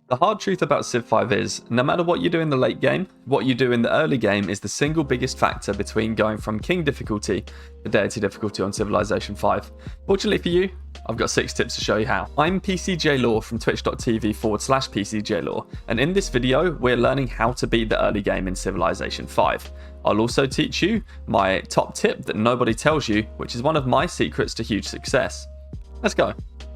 The hard truth about Civ 5 is, no matter what you do in the late game, what you do in the early game is the single biggest factor between going from King difficulty to Deity difficulty on Civilization 5. Fortunately for you, I've got 6 tips to show you how. I'm PCJLaw from twitch.tv/PCJLaw, and in this video, we're learning how to beat the early game in Civilization 5. I'll also teach you my top tip that nobody tells you, which is one of my secrets to huge success. Let's go.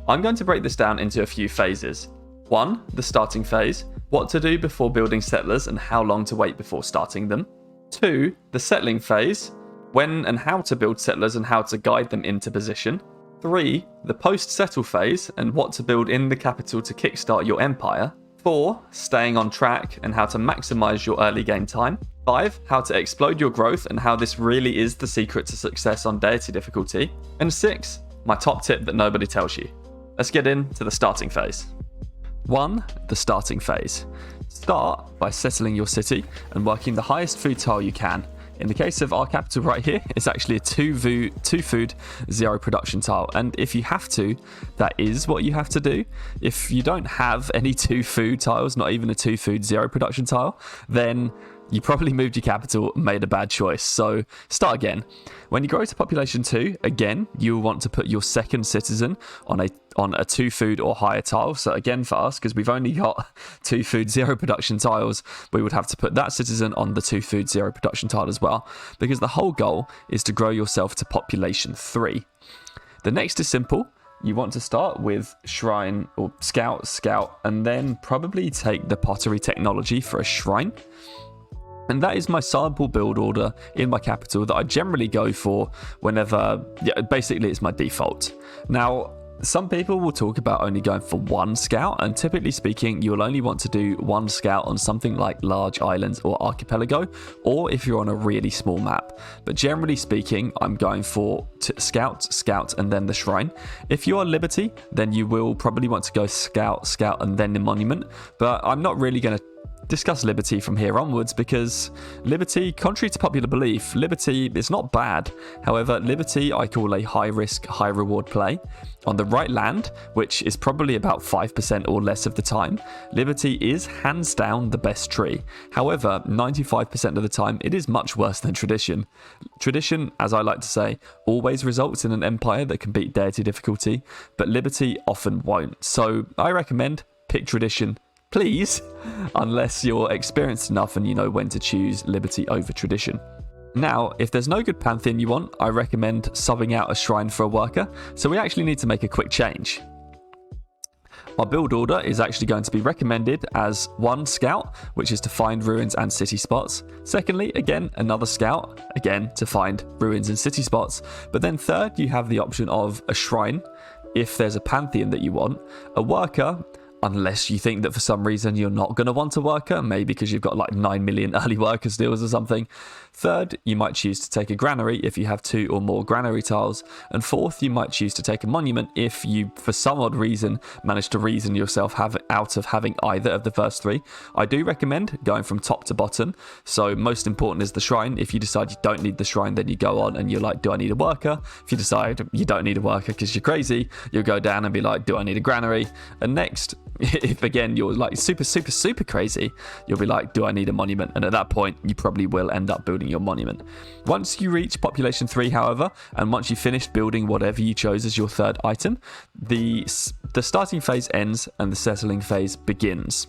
I'm going to break this down into a few phases. 1. The starting phase, what to do before building settlers and how long to wait before starting them. 2. The settling phase, when and how to build settlers and how to guide them into position. 3. The post-settle phase and what to build in the capital to kickstart your empire. 4. Staying on track and how to maximize your early game time. 5. How to explode your growth and how this really is the secret to success on Deity difficulty. And 6. My top tip that nobody tells you. Let's get into the starting phase. 1. The starting phase. Start by settling your city and working the highest food tile you can. In the case of our capital right here, it's actually a 2 food, 0 production tile. And if you have to, that is what you have to do. If you don't have any 2 food tiles, not even a 2 food, 0 production tile, then you probably moved your capital and made a bad choice. So start again. When you grow to population 2, again, you will want to put your second citizen on a 2 food or higher tile. So again, for us, because we've only got 2 food, 0 production tiles, we would have to put that citizen on the 2 food, 0 production tile as well, because the whole goal is to grow yourself to population 3. The next is simple. You want to start with shrine or scout, and then probably take the pottery technology for a shrine. And that is my sample build order in my capital that I generally go for whenever, basically it's my default. Now, some people will talk about only going for 1 scout, and typically speaking, you'll only want to do 1 scout on something like large islands or archipelago, or if you're on a really small map. But generally speaking, I'm going for scout, and then the shrine. If you are Liberty, then you will probably want to go scout, and then the monument. But I'm not really going to discuss Liberty from here onwards, because Liberty, contrary to popular belief, Liberty is not bad. However, Liberty I call a high risk, high reward play. On the right land, which is probably about 5% or less of the time, Liberty is hands down the best tree. However, 95% of the time, it is much worse than Tradition. Tradition, as I like to say, always results in an empire that can beat Deity difficulty, but Liberty often won't. So I recommend pick Tradition, please, unless you're experienced enough and you know when to choose Liberty over Tradition. Now, if there's no good pantheon you want, I recommend subbing out a shrine for a worker, so we actually need to make a quick change. My build order is actually going to be recommended as 1 scout, which is to find ruins and city spots. Secondly, again, another scout, again, to find ruins and city spots. But then third, you have the option of a shrine, if there's a pantheon that you want, a worker, unless you think that for some reason you're not going to want a worker, maybe because you've got like 9 million early workers deals or something. Third, you might choose to take a granary if you have 2 or more granary tiles. And fourth, you might choose to take a monument if you, for some odd reason, manage to reason yourself out of having either of the first 3. I do recommend going from top to bottom. So most important is the shrine. If you decide you don't need the shrine, then you go on and you're like, do I need a worker? If you decide you don't need a worker because you're crazy, you'll go down and be like, do I need a granary? And next, if again you're like super crazy, you'll be like, do I need a monument? And at that point you probably will end up building your monument. Once you reach population 3, however, and once you finish building whatever you chose as your 3rd item, the starting phase ends and the settling phase begins.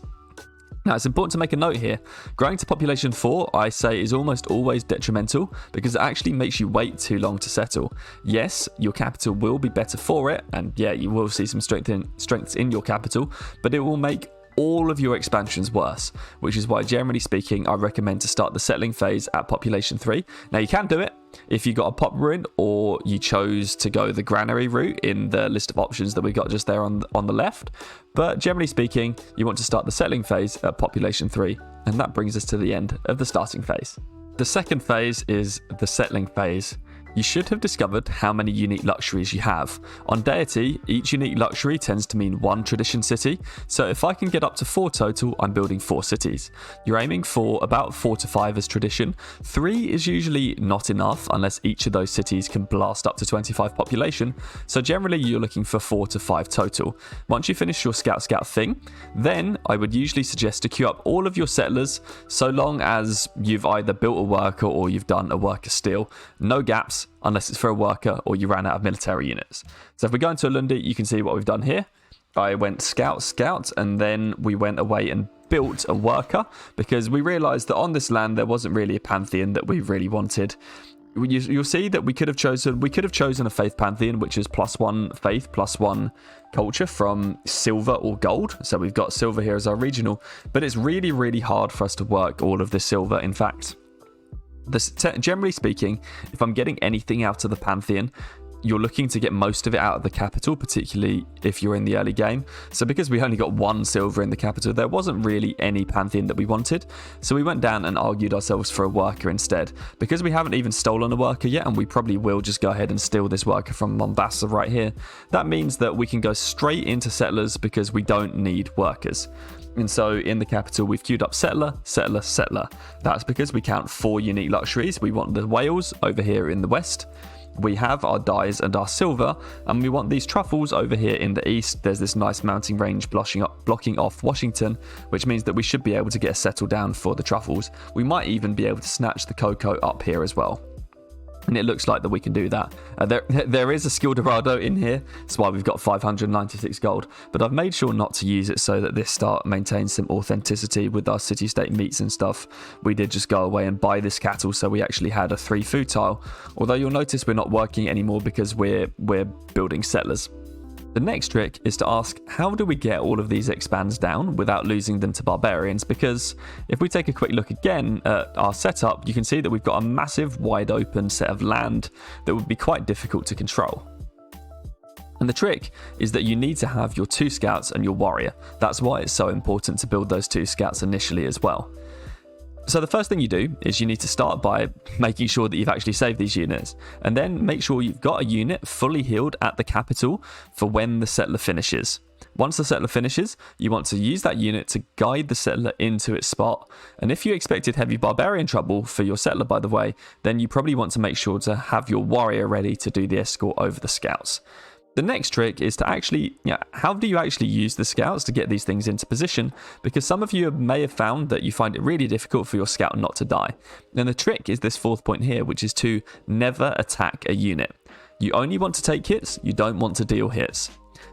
Now, it's important to make a note here. Growing to population 4, I say, is almost always detrimental because it actually makes you wait too long to settle. Yes, your capital will be better for it, and yeah, you will see some strengths in your capital, but it will make all of your expansions worse, which is why, generally speaking, I recommend to start the settling phase at population 3. Now, you can do it if you got a pop ruin or you chose to go the granary route in the list of options that we got just there on the left, but generally speaking, you want to start the settling phase at population 3, and that brings us to the end of the starting phase. The second phase is the settling phase. You should have discovered how many unique luxuries you have. On Deity, each unique luxury tends to mean 1 tradition city, so if I can get up to 4 total, I'm building 4 cities. You're aiming for about 4 to 5 as tradition. 3 is usually not enough unless each of those cities can blast up to 25 population, so generally you're looking for 4 to 5 total. Once you finish your scout thing, then I would usually suggest to queue up all of your settlers, so long as you've either built a worker or you've done a worker steal. No gaps, unless it's for a worker or you ran out of military units. So if we go into Alundi, you can see what we've done here. I went scout, and then we went away and built a worker because we realized that on this land there wasn't really a pantheon that we really wanted. You'll see that we could have chosen a faith pantheon, which is +1 faith, +1 culture from silver or gold. So we've got silver here as our regional, but it's really, really hard for us to work all of the silver. In fact, generally speaking, if I'm getting anything out of the pantheon, you're looking to get most of it out of the capital, particularly if you're in the early game. So because we only got 1 silver in the capital, there wasn't really any pantheon that we wanted. So we went down and argued ourselves for a worker instead. Because we haven't even stolen a worker yet, and we probably will just go ahead and steal this worker from Mombasa right here, that means that we can go straight into settlers because we don't need workers. And so in the capital, we've queued up settler, settler, settler. That's because we count 4 unique luxuries. We want the whales over here in the west. We have our dyes and our silver, and we want these truffles over here in the east. There's this nice mountain range blocking off Washington, which means that we should be able to get a settle down for the truffles. We might even be able to snatch the cocoa up here as well. And it looks like that we can do that. There is a skill Dorado in here. That's why we've got 596 gold. But I've made sure not to use it so that this start maintains some authenticity with our city-state meats and stuff. We did just go away and buy this cattle, so we actually had a 3 food tile. Although you'll notice we're not working anymore because we're building settlers. The next trick is to ask, how do we get all of these expands down without losing them to barbarians? Because if we take a quick look again at our setup, you can see that we've got a massive wide open set of land that would be quite difficult to control. And the trick is that you need to have your 2 scouts and your warrior. That's why it's so important to build those 2 scouts initially as well. So the first thing you do is you need to start by making sure that you've actually saved these units, and then make sure you've got a unit fully healed at the capital for when the settler finishes. Once the settler finishes, you want to use that unit to guide the settler into its spot. And if you expected heavy barbarian trouble for your settler, by the way, then you probably want to make sure to have your warrior ready to do the escort over the scouts. The next trick is to actually, how do you actually use the scouts to get these things into position? Because some of you may have found that you find it really difficult for your scout not to die. And the trick is this 4th point here, which is to never attack a unit. You only want to take hits, you don't want to deal hits.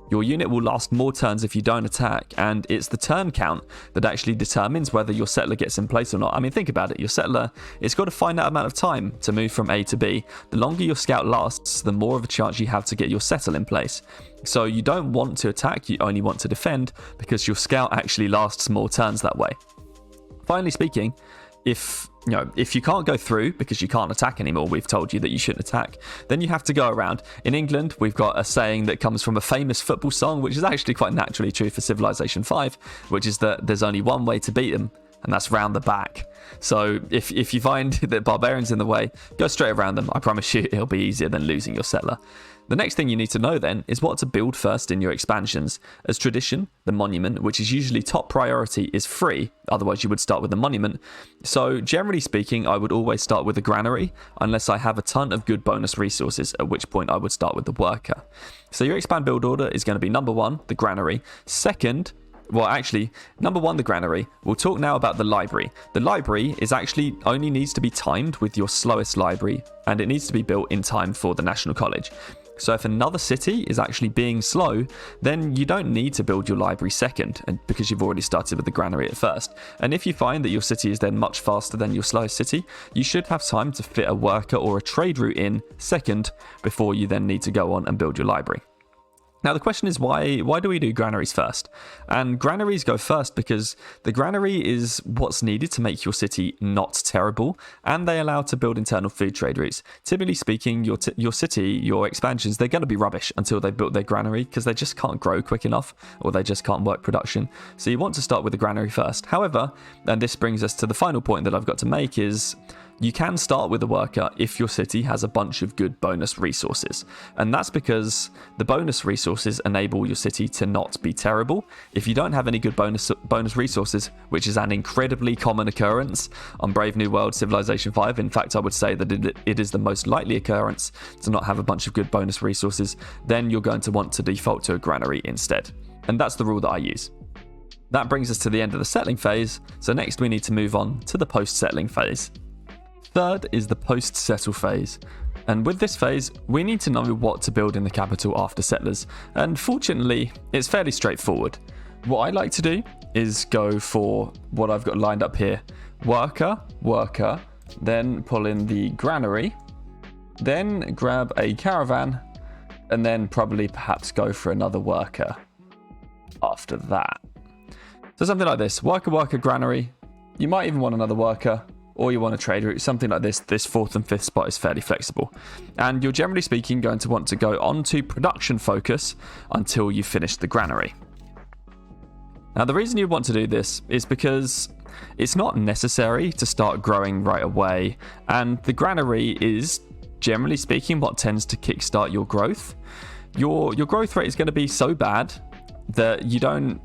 Your unit will last more turns if you don't attack, and it's the turn count that actually determines whether your settler gets in place or not. I mean, think about it. Your settler, it's got to find that amount of time to move from A to B. The longer your scout lasts, the more of a chance you have to get your settle in place. So you don't want to attack, you only want to defend, because your scout actually lasts more turns that way. Finally speaking, if you can't go through because you can't attack anymore, we've told you that you shouldn't attack, then you have to go around. In England, we've got a saying that comes from a famous football song, which is actually quite naturally true for Civilization 5, which is that there's only one way to beat them, and that's round the back. So if you find that barbarians in the way, go straight around them. I promise you it'll be easier than losing your settler. The next thing you need to know then is what to build first in your expansions. As tradition, the monument, which is usually top priority, is free, otherwise you would start with the monument. So generally speaking, I would always start with the granary, unless I have a ton of good bonus resources, at which point I would start with the worker. So your expand build order is going to be number 1, the granary. Second, number 1, the granary. We'll talk now about the library. The library is actually only needs to be timed with your slowest library, and it needs to be built in time for the National College. So if another city is actually being slow, then you don't need to build your library second, because you've already started with the granary at first. And if you find that your city is then much faster than your slowest city, you should have time to fit a worker or a trade route in second before you then need to go on and build your library. Now the question is, why do we do granaries first? And granaries go first because the granary is what's needed to make your city not terrible, and they allow to build internal food trade routes. Typically speaking, your city, your expansions, they're going to be rubbish until they've built their granary, because they just can't grow quick enough, or they just can't work production. So you want to start with the granary first. However, and this brings us to the final point that I've got to make, is You can start with a worker if your city has a bunch of good bonus resources, and that's because the bonus resources enable your city to not be terrible. If you don't have any good bonus resources, which is an incredibly common occurrence on Brave New World Civilization 5, in fact I would say that it is the most likely occurrence to not have a bunch of good bonus resources, then you're going to want to default to a granary instead. And that's the rule that I use. That brings us to the end of the settling phase, so next we need to move on to the post-settling phase. Third is the post-settle phase, and with this phase we need to know what to build in the capital after settlers, and fortunately it's fairly straightforward. What I like to do is go for what I've got lined up here: worker, then pull in the granary, then grab a caravan, and then probably perhaps go for another worker after that. So something like this: worker, granary. You might even want another worker, or you want a trade route, something like this. This 4th and 5th spot is fairly flexible. And you're generally speaking going to want to go on to production focus until you finish the granary. Now the reason you want to do this is because it's not necessary to start growing right away, and the granary is, generally speaking, what tends to kickstart your growth. Your growth rate is going to be so bad that you don't,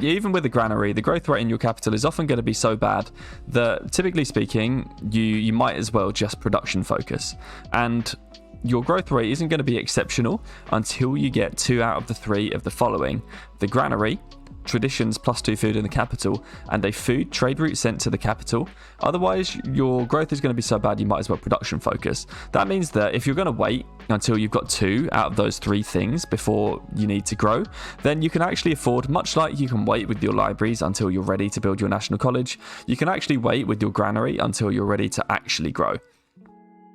even with the granary, the growth rate in your capital is often going to be so bad that, typically speaking, you might as well just production focus. And your growth rate isn't going to be exceptional until you get 2 out of the 3 of the following: the granary, traditions +2 food in the capital, and a food trade route sent to the capital. Otherwise your growth is going to be so bad you might as well production focus. That means that if you're going to wait until you've got 2 out of those 3 things before you need to grow, then you can actually afford, much like you can wait with your libraries until you're ready to build your national college, you can actually wait with your granary until you're ready to actually grow.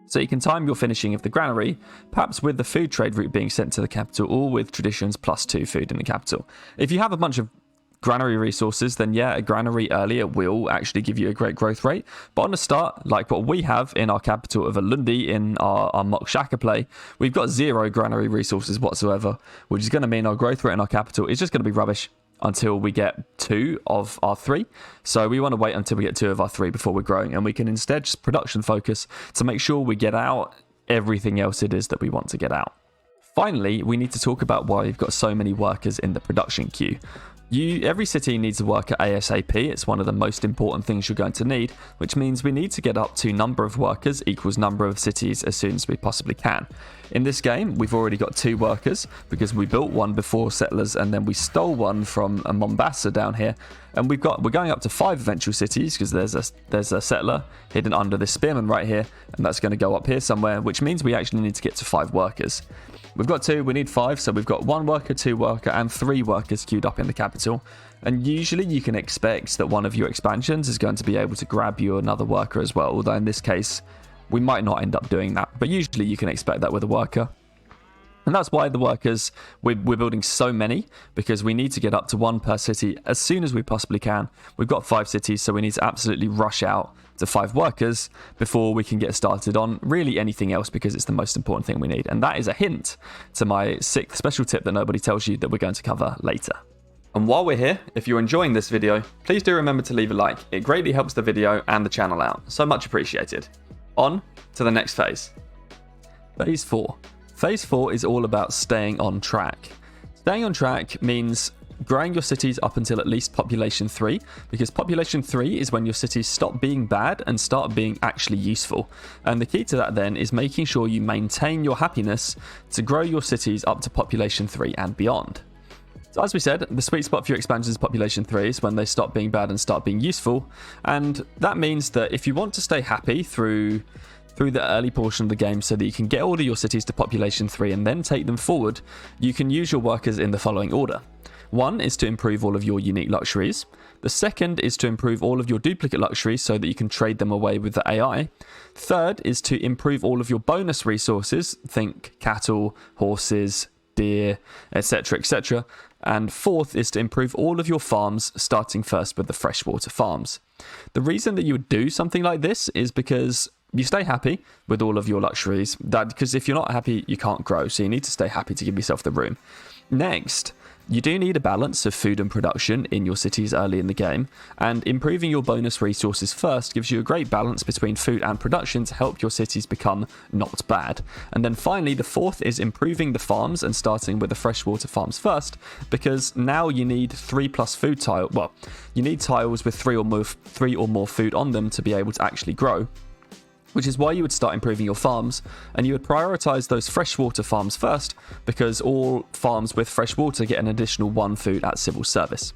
So you can time your finishing of the granary, perhaps with the food trade route being sent to the capital, or with traditions +2 food in the capital. If you have a bunch of granary resources, then yeah, a granary earlier will actually give you a great growth rate. But on the start, like what we have in our capital of Alundi in our mock Shaka play, we've got 0 granary resources whatsoever, which is going to mean our growth rate in our capital is just going to be rubbish until we get 2 of our 3. So we want to wait until we get 2 of our 3 before we're growing, and we can instead just production focus to make sure we get out everything else it is that we want to get out. Finally, we need to talk about why you've got so many workers in the production queue. Every city needs a worker ASAP. It's one of the most important things you're going to need, which means we need to get up to number of workers equals number of cities as soon as we possibly can. In this game, we've already got 2 workers because we built one before settlers, and then we stole one from Mombasa down here, and we're going up to 5 eventual cities because there's a settler hidden under this spearman right here, and that's going to go up here somewhere, which means we actually need to get to 5 workers. We've got 2, we need 5, so we've got 1 worker, 2 worker, and 3 workers queued up in the capital. And usually you can expect that one of your expansions is going to be able to grab you another worker as well, although in this case, we might not end up doing that. But usually you can expect that with a worker. And that's why the workers, we're building so many, because we need to get up to 1 per city as soon as we possibly can. We've got 5 cities, so we need to absolutely rush out to 5 workers before we can get started on really anything else, because it's the most important thing we need. And that is a hint to my 6th special tip that nobody tells you that we're going to cover later. And while we're here, if you're enjoying this video, please do remember to leave a like. It greatly helps the video and the channel out. So much appreciated. On to the next phase. Phase 4. Phase 4 is all about staying on track. Staying on track means growing your cities up until at least population 3, because population 3 is when your cities stop being bad and start being actually useful. And the key to that then is making sure you maintain your happiness to grow your cities up to population 3 and beyond. So as we said, the sweet spot for your expansions is population 3 is when they stop being bad and start being useful. And that means that if you want to stay happy through the early portion of the game so that you can get all of your cities to population 3 and then take them forward, you can use your workers in the following order. 1 is to improve all of your unique luxuries. The second is to improve all of your duplicate luxuries so that you can trade them away with the AI. Third is to improve all of your bonus resources. Think cattle, horses, deer, etc., etc. And 4th is to improve all of your farms, starting first with the freshwater farms. The reason that you would do something like this is because you stay happy with all of your luxuries. Because if you're not happy, you can't grow. So you need to stay happy to give yourself the room. Next, You do need a balance of food and production in your cities early in the game, and improving your bonus resources first gives you a great balance between food and production to help your cities become not bad. And then finally, the fourth is improving the farms and starting with the freshwater farms first, because now you need 3+ food tile. Well, you need tiles with three or more food on them to be able to actually grow, which is why you would start improving your farms, and you would prioritize those freshwater farms first, because all farms with fresh water get an additional 1 food at civil service.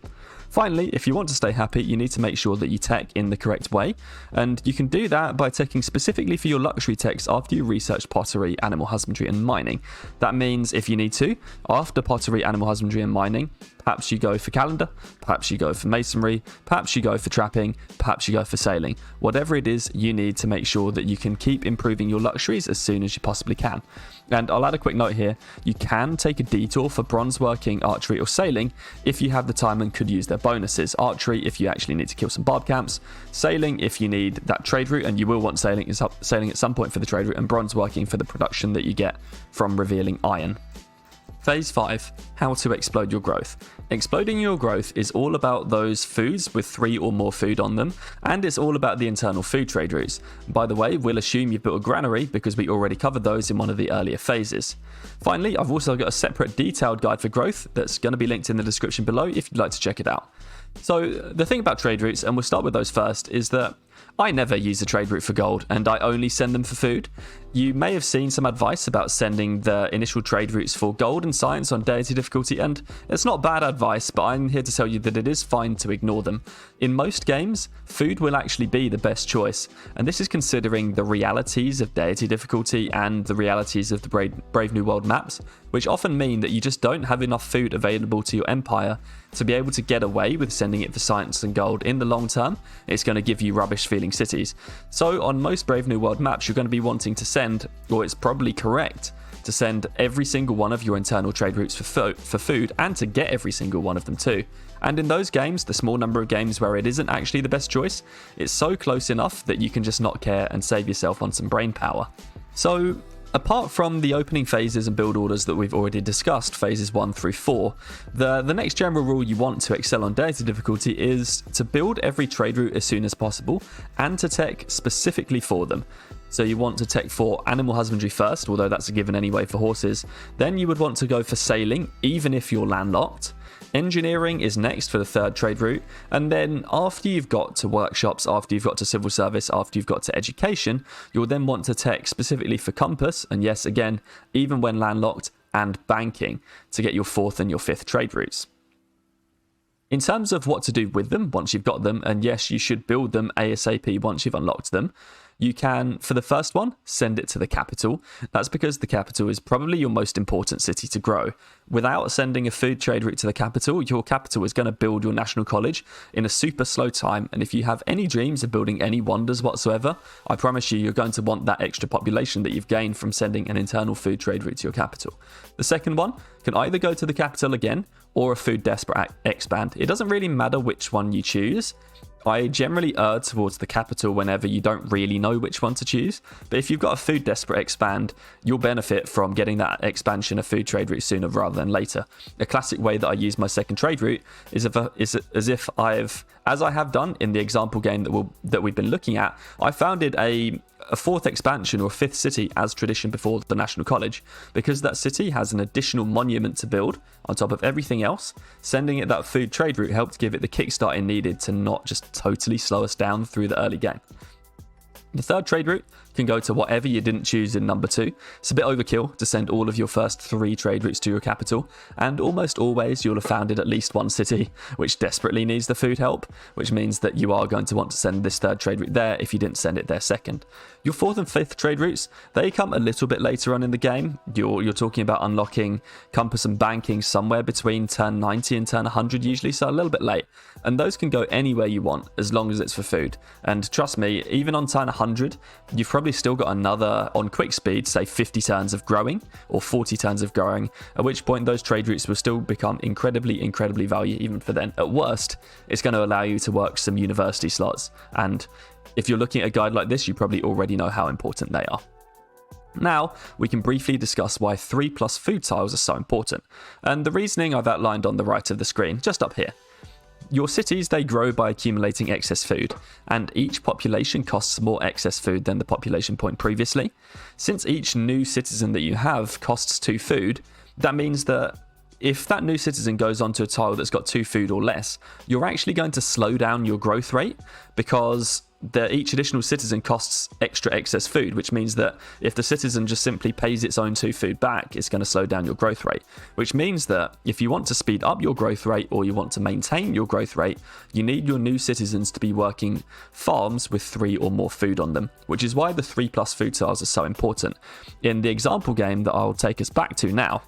Finally, if you want to stay happy, you need to make sure that you tech in the correct way, and you can do that by teching specifically for your luxury techs after you research pottery, animal husbandry and mining. That means if you need to, after pottery, animal husbandry and mining, perhaps you go for calendar, perhaps you go for masonry, perhaps you go for trapping, perhaps you go for sailing. Whatever it is, you need to make sure that you can keep improving your luxuries as soon as you possibly can. And I'll add a quick note here, you can take a detour for bronze working, archery or sailing if you have the time and could use their bonuses. Archery if you actually need to kill some barb camps, sailing if you need that trade route, and you will want sailing at some point for the trade route, and bronze working for the production that you get from revealing iron. Phase 5, how to explode your growth. Exploding your growth is all about those foods with 3 or more food on them, and it's all about the internal food trade routes. By the way, we'll assume you've built a granary because we already covered those in one of the earlier phases. Finally, I've also got a separate detailed guide for growth that's going to be linked in the description below if you'd like to check it out. So the thing about trade routes, and we'll start with those first, is that I never use a trade route for gold, and I only send them for food. You may have seen some advice about sending the initial trade routes for gold and science on deity difficulty, and it's not bad advice, but I'm here to tell you that it is fine to ignore them. In most games, food will actually be the best choice, and this is considering the realities of deity difficulty and the realities of the Brave New World maps, which often mean that you just don't have enough food available to your empire to be able to get away with sending it for science and gold. In the long term, it's going to give you rubbish feeling cities. So on most Brave New World maps, you're going to be wanting to send, or it's probably correct, to send every single one of your internal trade routes for food, and to get every single one of them too. And in those games, the small number of games where it isn't actually the best choice, it's so close enough that you can just not care and save yourself on some brain power. So apart from the opening phases and build orders that we've already discussed, phases 1 through 4, the next general rule you want to excel on deity difficulty is to build every trade route as soon as possible and to tech specifically for them. So you want to tech for animal husbandry first, although that's a given anyway for horses. Then you would want to go for sailing, even if you're landlocked. Engineering is next for the 3rd trade route, and then after you've got to workshops, after you've got to civil service, after you've got to education, you'll then want to tech specifically for compass, and yes, again, even when landlocked, and banking to get your 4th and your 5th trade routes. In terms of what to do with them once you've got them, and yes, you should build them ASAP once you've unlocked them, you can, for the first one, send it to the capital. That's because the capital is probably your most important city to grow. Without sending a food trade route to the capital, your capital is going to build your national college in a super slow time, and if you have any dreams of building any wonders whatsoever, I promise you're going to want that extra population that you've gained from sending an internal food trade route to your capital. The second one can either go to the capital again, or a food desperate expand. It doesn't really matter which one you choose. I generally err towards the capital whenever you don't really know which one to choose, but if you've got a food desperate expand, you'll benefit from getting that expansion of food trade route sooner rather than later. A classic way that I use my second trade route is as I have done in the example game that we've been looking at, I founded a 4th expansion or a 5th city as tradition before the National College, because that city has an additional monument to build on top of everything else. Sending it that food trade route helped give it the kickstart it needed to not just totally slow us down through the early game. The 3rd trade route can go to whatever you didn't choose in number 2. It's a bit overkill to send all of your first 3 trade routes to your capital, and almost always you'll have founded at least one city which desperately needs the food help, which means that you are going to want to send this 3rd trade route there if you didn't send it there second. Your 4th and 5th trade routes, they come a little bit later on in the game. You're talking about unlocking compass and banking somewhere between turn 90 and turn 100 usually, so a little bit late. And those can go anywhere you want as long as it's for food. And trust me, even on turn 100, you've probably still got another, on quick speed, say 50 turns of growing or 40 turns of growing, at which point those trade routes will still become incredibly valuable even for then. At worst, it's going to allow you to work some university slots, and if you're looking at a guide like this, you probably already know how important they are. Now, we can briefly discuss why 3+ food tiles are so important, and the reasoning I've outlined on the right of the screen, just up here. Your cities, they grow by accumulating excess food, and each population costs more excess food than the population point previously. Since each new citizen that you have costs 2 food, that means that if that new citizen goes onto a tile that's got 2 food or less, you're actually going to slow down your growth rate because each additional citizen costs extra excess food, which means that if the citizen just simply pays its own 2 food back, it's going to slow down your growth rate, which means that if you want to speed up your growth rate or you want to maintain your growth rate, you need your new citizens to be working farms with 3 or more food on them, which is why the 3+ food tiles are so important. In the example game that I'll take us back to now,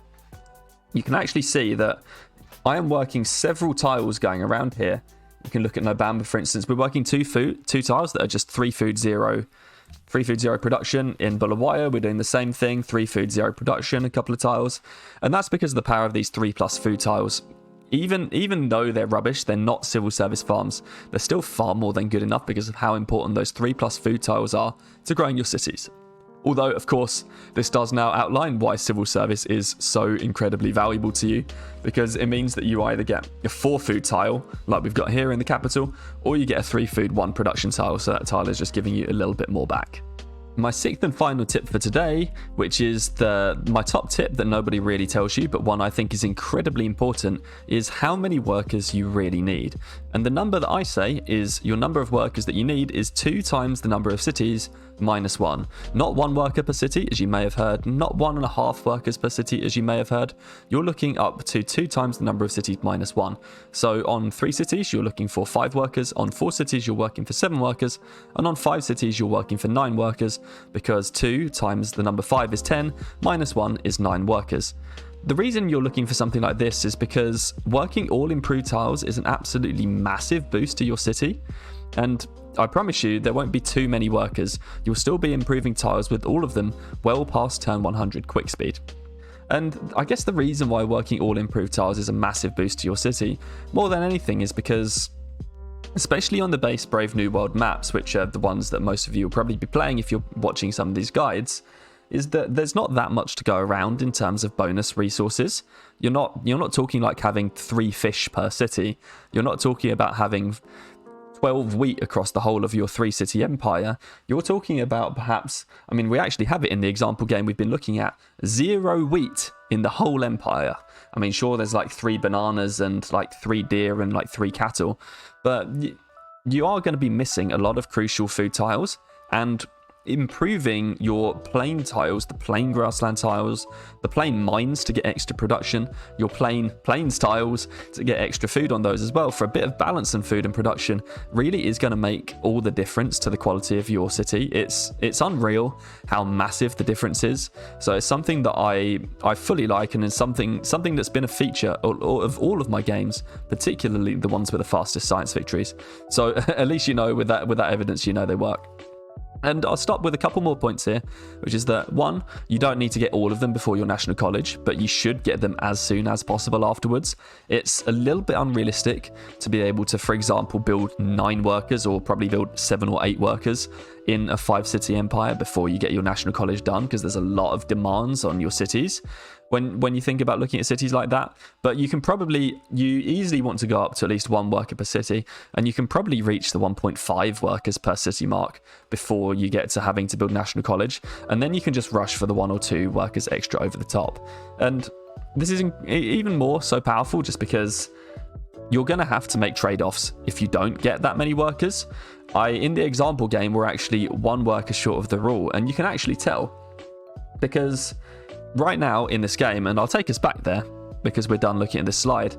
you can actually see that I am working several tiles going around here. You can look at Nobamba, for instance. We're working 2 tiles that are just 3 food 0 production. In Bulawayo, we're doing the same thing, 3 food 0 production, a couple of tiles. And that's because of the power of these 3+ food tiles. Even though they're rubbish, they're not civil service farms. They're still far more than good enough because of how important those 3+ food tiles are to growing your cities. Although, of course, this does now outline why civil service is so incredibly valuable to you, because it means that you either get a 4 food tile, like we've got here in the capital, or you get a 3 food 1 production tile, so that tile is just giving you a little bit more back. My 6th and final tip for today, which is my top tip that nobody really tells you, but one I think is incredibly important, is how many workers you really need. And the number that I say is your number of workers that you need is 2 times the number of cities minus 1. Not 1 worker per city, as you may have heard, not 1.5 workers per city, as you may have heard. You're looking up to 2 times the number of cities minus 1. So on 3 cities, you're looking for 5 workers. On 4 cities, you're working for 7 workers. And on 5 cities, you're working for 9 workers, because 2 times the number 5 is 10, minus 1 is 9 workers. The reason you're looking for something like this is because working all improved tiles is an absolutely massive boost to your city, and I promise you there won't be too many workers. You'll still be improving tiles with all of them well past turn 100 quick speed. And I guess the reason why working all improved tiles is a massive boost to your city, more than anything, is because especially on the base Brave New World maps, which are the ones that most of you will probably be playing if you're watching some of these guides, is that there's not that much to go around in terms of bonus resources. You're not talking like having 3 fish per city. You're not talking about having 12 wheat across the whole of your 3-city empire. You're talking about perhaps, I mean, we actually have it in the example game we've been looking at, 0 wheat in the whole empire. I mean, sure, there's like 3 bananas and like 3 deer and like 3 cattle, but you are going to be missing a lot of crucial food tiles, and improving your plain tiles, the plain grassland tiles, the plain mines to get extra production, your plains tiles to get extra food on those as well for a bit of balance in food and production, really is going to make all the difference to the quality of your city. It's unreal how massive the difference is. So it's something that I fully like, and is something that's been a feature of all of my games, particularly the ones with the fastest science victories. So at least you know with that evidence, you know they work. And I'll stop with a couple more points here, which is that 1, you don't need to get all of them before your national college, but you should get them as soon as possible afterwards. It's a little bit unrealistic to be able to, for example, build 9 workers or probably build 7 or 8 workers in a 5-city empire before you get your national college done, because there's a lot of demands on your cities when you think about looking at cities like that. But you easily want to go up to at least 1 worker per city, and you can probably reach the 1.5 workers per city mark before you get to having to build national college, and then you can just rush for the 1 or 2 workers extra over the top. And this is even more so powerful just because you're going to have to make trade-offs if you don't get that many workers. In the example game, we're actually 1 worker short of the rule, and you can actually tell because right now in this game, and I'll take us back there because we're done looking at this slide.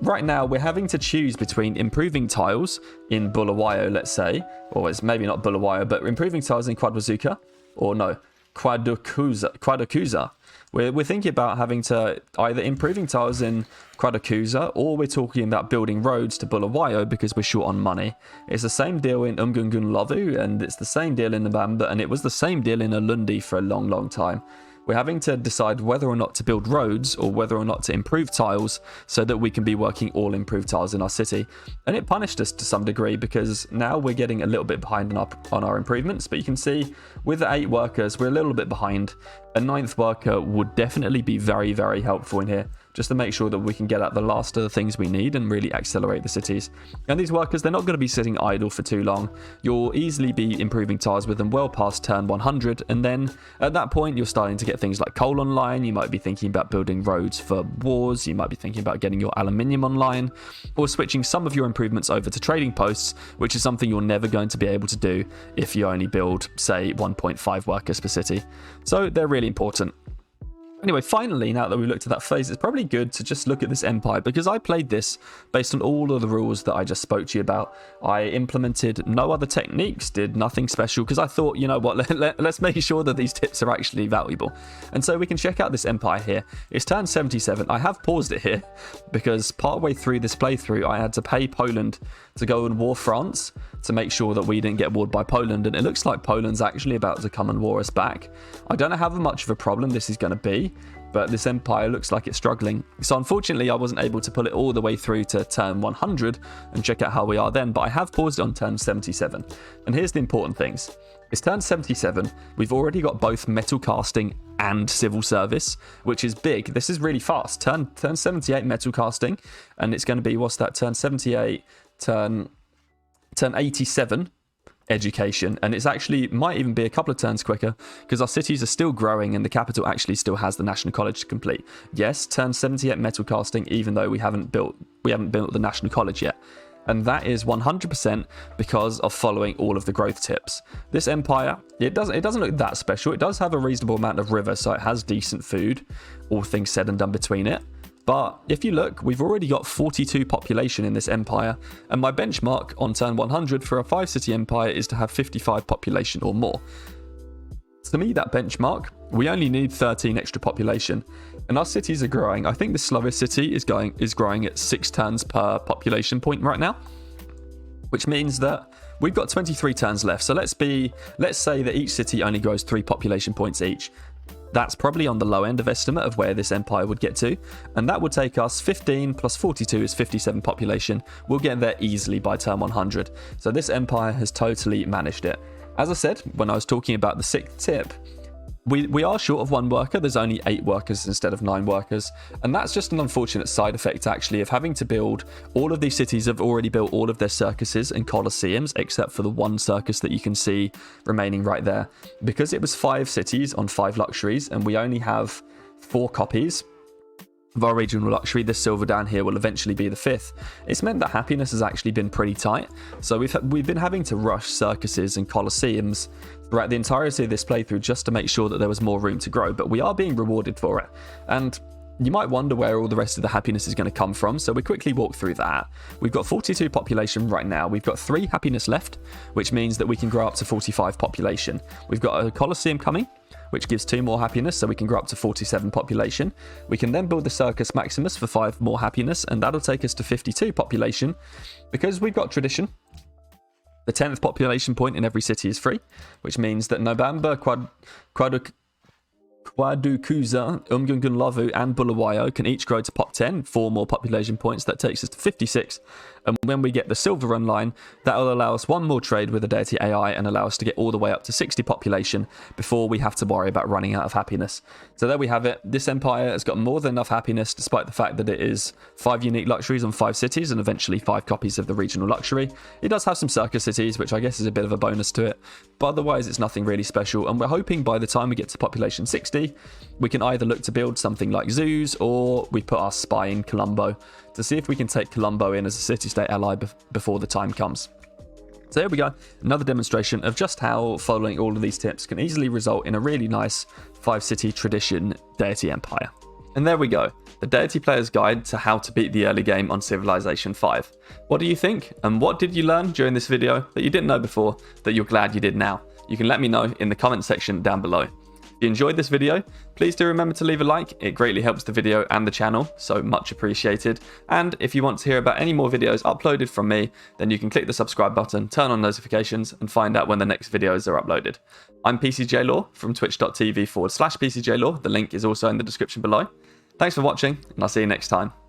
Right now, we're having to choose between improving tiles in Bulawayo, let's say, or it's maybe not Bulawayo, but improving tiles in Kwaduzuka, or no, Kwadukuza. We're thinking about having to either improving tiles in Kwadukuza, or we're talking about building roads to Bulawayo because we're short on money. It's the same deal in Umgungun Lovu, and it's the same deal in Nabamba, and it was the same deal in Ulundi for a long, long time. we're having to decide whether or not to build roads or whether or not to improve tiles so that we can be working all improved tiles in our city. And it punished us to some degree because now we're getting a little bit behind on our improvements. But you can see with the 8 workers, we're a little bit behind. A 9th worker would definitely be very, very helpful in here, just to make sure that we can get at the last of the things we need and really accelerate the cities. And these workers, they're not going to be sitting idle for too long. You'll easily be improving tiles with them well past turn 100, and then at that point you're starting to get things like coal online. You might be thinking about building roads for wars, you might be thinking about getting your aluminium online, or switching some of your improvements over to trading posts, which is something you're never going to be able to do if you only build, say, 1.5 workers per city. So they're really important. Anyway, finally, now that we've looked at that phase, it's probably good to just look at this empire, because I played this based on all of the rules that I just spoke to you about. I implemented no other techniques, did nothing special, because I thought, you know what, let's make sure that these tips are actually valuable. And so we can check out this empire here. It's turn 77. I have paused it here because partway through this playthrough, I had to pay Poland to go and war France to make sure that we didn't get warred by Poland. And it looks like Poland's actually about to come and war us back. I don't know how much of a problem this is going to be, but this empire looks like it's struggling. So unfortunately, I wasn't able to pull it all the way through to turn 100 and check out how we are then, but I have paused it on turn 77. And here's the important things. It's turn 77. We've already got both metal casting and civil service, which is big. This is really fast. Turn 78 metal casting, and it's going to be, what's that? Turn 78, turn 87 education, and it's actually might even be a couple of turns quicker because our cities are still growing and the capital actually still has the national college to complete. Yes, turn 78 metal casting, even though we haven't built the national college yet. And that is 100% because of following all of the growth tips. This empire, it doesn't look that special. It does have a reasonable amount of river, so it has decent food, all things said and done between it. But if you look, we've already got 42 population in this empire, and my benchmark on turn 100 for a 5-city empire is to have 55 population or more. To me, that benchmark, we only need 13 extra population, and our cities are growing. I think the slowest city is growing at 6 turns per population point right now, which means that we've got 23 turns left. So let's say that each city only grows 3 population points each. That's probably on the low end of estimate of where this empire would get to, and that would take us 15 plus 42 is 57 population. We'll get there easily by turn 100. So this empire has totally managed it. As I said, when I was talking about the 6th tip, we are short of 1 worker. There's only 8 workers instead of 9 workers, and that's just an unfortunate side effect actually of having to build. All of these cities have already built all of their circuses and colosseums except for the 1 circus that you can see remaining right there. Because it was 5 cities on 5 luxuries and we only have 4 copies of our regional luxury, this silver down here will eventually be the 5th. It's meant that happiness has actually been pretty tight, so we've been having to rush circuses and colosseums throughout the entirety of this playthrough just to make sure that there was more room to grow, but we are being rewarded for it. And you might wonder where all the rest of the happiness is going to come from, so we quickly walk through that. We've got 42 population right now. We've got 3 happiness left, which means that we can grow up to 45 population. We've got a Colosseum coming, which gives 2 more happiness, so we can grow up to 47 population. We can then build the Circus Maximus for 5 more happiness, and that'll take us to 52 population. Because we've got tradition, the 10th population point in every city is free, which means that Nobamba, Kwadukuza, Umgungunlavu, and Bulawayo can each grow to pop 10, 4 more population points. That takes us to 56. And when we get the silver run line, that will allow us 1 more trade with the Deity AI and allow us to get all the way up to 60 population before we have to worry about running out of happiness. So there we have it. This empire has got more than enough happiness, despite the fact that it is 5 unique luxuries on 5 cities and eventually 5 copies of the regional luxury. It does have some circus cities, which I guess is a bit of a bonus to it, but otherwise it's nothing really special. And we're hoping by the time we get to population 60, we can either look to build something like zoos, or we put our spy in Colombo to see if we can take Colombo in as a city-state ally before the time comes. So here we go, another demonstration of just how following all of these tips can easily result in a really nice 5-city tradition Deity empire. And there we go, the Deity player's guide to how to beat the early game on Civilization 5. What do you think? And what did you learn during this video that you didn't know before that you're glad you did now? You can let me know in the comment section down below. If you enjoyed this video, please do remember to leave a like. It greatly helps the video and the channel, so much appreciated. And if you want to hear about any more videos uploaded from me, then you can click the subscribe button, turn on notifications, and find out when the next videos are uploaded. I'm PCJ Law from twitch.tv/PCJ Law. The link is also in the description below. Thanks for watching, and I'll see you next time.